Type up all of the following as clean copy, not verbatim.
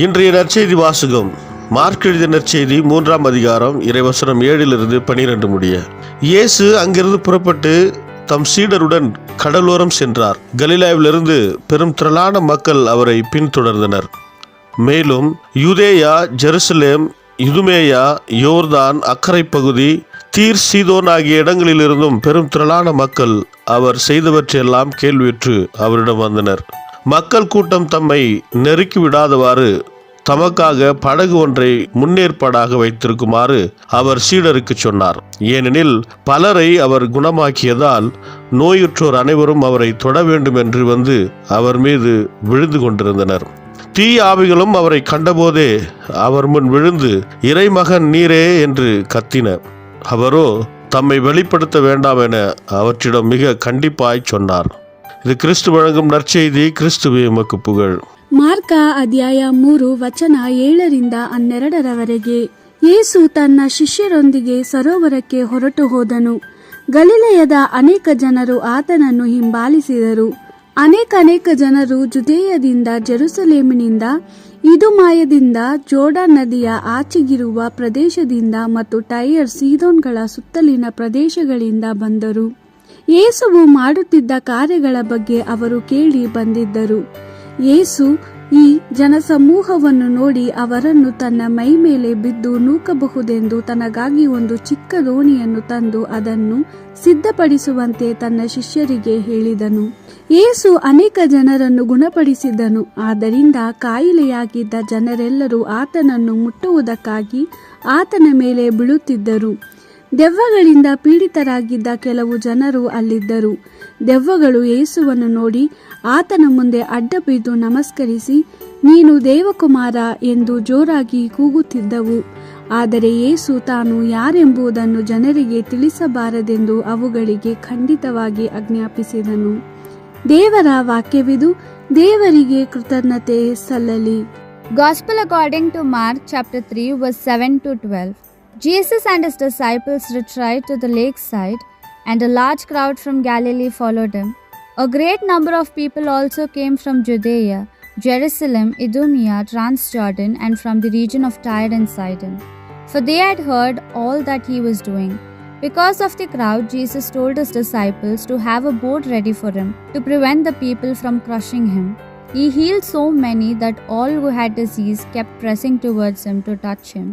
இன்றைய நற்செய்தி வாசகம் மார்க் எழுதிய நற்செய்தி 3ஆம் அதிகாரம் இறைவசனம் 7-12 முடிய. இயேசு அங்கிருந்து புறப்பட்டு தம் சீடருடன் கடலோரம் சென்றார். கலிலேயாவிலிருந்து பெரும் திரளான மக்கள் அவரை பின்தொடர்ந்தனர். மேலும் யூதேயா, ஜெருசலேம், இதுமேயா, யோர்தான் அக்கரை பகுதி, தீர், சீதோன் ஆகிய இடங்களிலிருந்தும் பெரும் திரளான மக்கள் அவர் செய்தவற்றையெல்லாம் கேள்வியுற்று அவரிடம் வந்தனர். மக்கள் கூட்டம் தம்மை நெருக்கி விடாதவாறு தமக்காக படகு ஒன்றை முன்னேற்பாடாக வைத்திருக்குமாறு அவர் சீடருக்கு சொன்னார். ஏனெனில் பலரை அவர் குணமாக்கியதால் நோயுற்றோர் அனைவரும் அவரை தொட வேண்டும் என்று வந்து அவர் மீது விழுந்து கொண்டிருந்தனர். தீய ஆவிகளும் அவரை கண்டபோதே அவர் முன் விழுந்து, இறைமகன் நீரே என்று கத்தின. அவரோ தம்மை வெளிப்படுத்த வேண்டாம் என அவற்றிடம் மிக கண்டிப்பாய் சொன்னார். இது கிறிஸ்து வழங்கும் நற்செய்தி. கிறிஸ்துவே உமக்கு புகழ். ಮಾರ್ಕ ಅಧ್ಯಾಯ 3 ವಚನ 7-12. ಯೇಸು ತನ್ನ ಶಿಷ್ಯರೊಂದಿಗೆ ಸರೋವರಕ್ಕೆ ಹೊರಟು ಹೋದನು. ಗಲಿಲಯದ ಅನೇಕ ಜನರು ಆತನನ್ನು ಹಿಂಬಾಲಿಸಿದರು. ಅನೇಕ ಜನರು ಜುದೇಯದಿಂದ, ಜೆರುಸಲೇಮಿನಿಂದ, ಇದುಮಾಯದಿಂದ, ಜೋರ್ಡಾನ್ ನದಿಯ ಆಚೆಗಿರುವ ಪ್ರದೇಶದಿಂದ ಮತ್ತು ಟೈರ್, ಸೀದೋನ್ಗಳ ಸುತ್ತಲಿನ ಪ್ರದೇಶಗಳಿಂದ ಬಂದರು. ಯೇಸುವು ಮಾಡುತ್ತಿದ್ದ ಕಾರ್ಯಗಳ ಬಗ್ಗೆ ಅವರು ಕೇಳಿ ಬಂದಿದ್ದರು. ಯೇಸು ಈ ಜನಸಮೂಹವನ್ನು ನೋಡಿ ಅವರನ್ನು ತನ್ನ ಮೈ ಮೇಲೆ ಬಿದ್ದು ನೂಕಬಹುದೆಂದು ತನಗಾಗಿ ಒಂದು ಚಿಕ್ಕ ದೋಣಿಯನ್ನು ತಂದು ಅದನ್ನು ಸಿದ್ಧಪಡಿಸುವಂತೆ ತನ್ನ ಶಿಷ್ಯರಿಗೆ ಹೇಳಿದನು. ಯೇಸು ಅನೇಕ ಜನರನ್ನು ಗುಣಪಡಿಸಿದನು. ಆದ್ದರಿಂದ ಕಾಯಿಲೆಯಾಗಿದ್ದ ಜನರೆಲ್ಲರೂ ಆತನನ್ನು ಮುಟ್ಟುವುದಕ್ಕಾಗಿ ಆತನ ಮೇಲೆ ಬೀಳುತ್ತಿದ್ದರು. ದೆವ್ವಗಳಿಂದ ಪೀಡಿತರಾಗಿದ್ದ ಕೆಲವು ಜನರು ಅಲ್ಲಿದ್ದರು. ದೆವ್ವಗಳು ಯೇಸುವನ್ನು ನೋಡಿ ಆತನ ಮುಂದೆ ಅಡ್ಡ ಬಿದ್ದು ನಮಸ್ಕರಿಸಿ, ನೀನು ದೇವಕುಮಾರ ಎಂದು ಜೋರಾಗಿ ಕೂಗುತ್ತಿದ್ದವು. ಆದರೆ ಯೇಸು ತಾನು ಯಾರೆಂಬುದನ್ನು ಜನರಿಗೆ ತಿಳಿಸಬಾರದೆಂದು ಅವುಗಳಿಗೆ ಖಂಡಿತವಾಗಿ ಆಜ್ಞಾಪಿಸಿದನು. ದೇವರ ವಾಕ್ಯವಿದು. ದೇವರಿಗೆ ಕೃತಜ್ಞತೆ ಸಲ್ಲಲಿ. Gospel according to Mark chapter 3 verse 7-12. Jesus and his disciples retired to the lakeside, and a large crowd from Galilee followed him. A great number of people also came from Judea, Jerusalem, Idumea, Transjordan, and from the region of Tyre and Sidon, for they had heard all that he was doing. Because of the crowd, Jesus told his disciples to have a boat ready for him, to prevent the people from crushing him. He healed so many that all who had disease kept pressing towards him to touch him.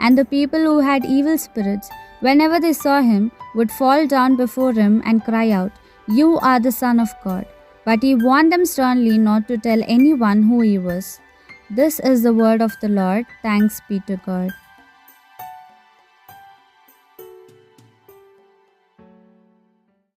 And the people who had evil spirits, whenever they saw him, would fall down before him and cry out, "You are the Son of God." But he warned them sternly not to tell anyone who he was. This is the word of the Lord. Thanks be to God.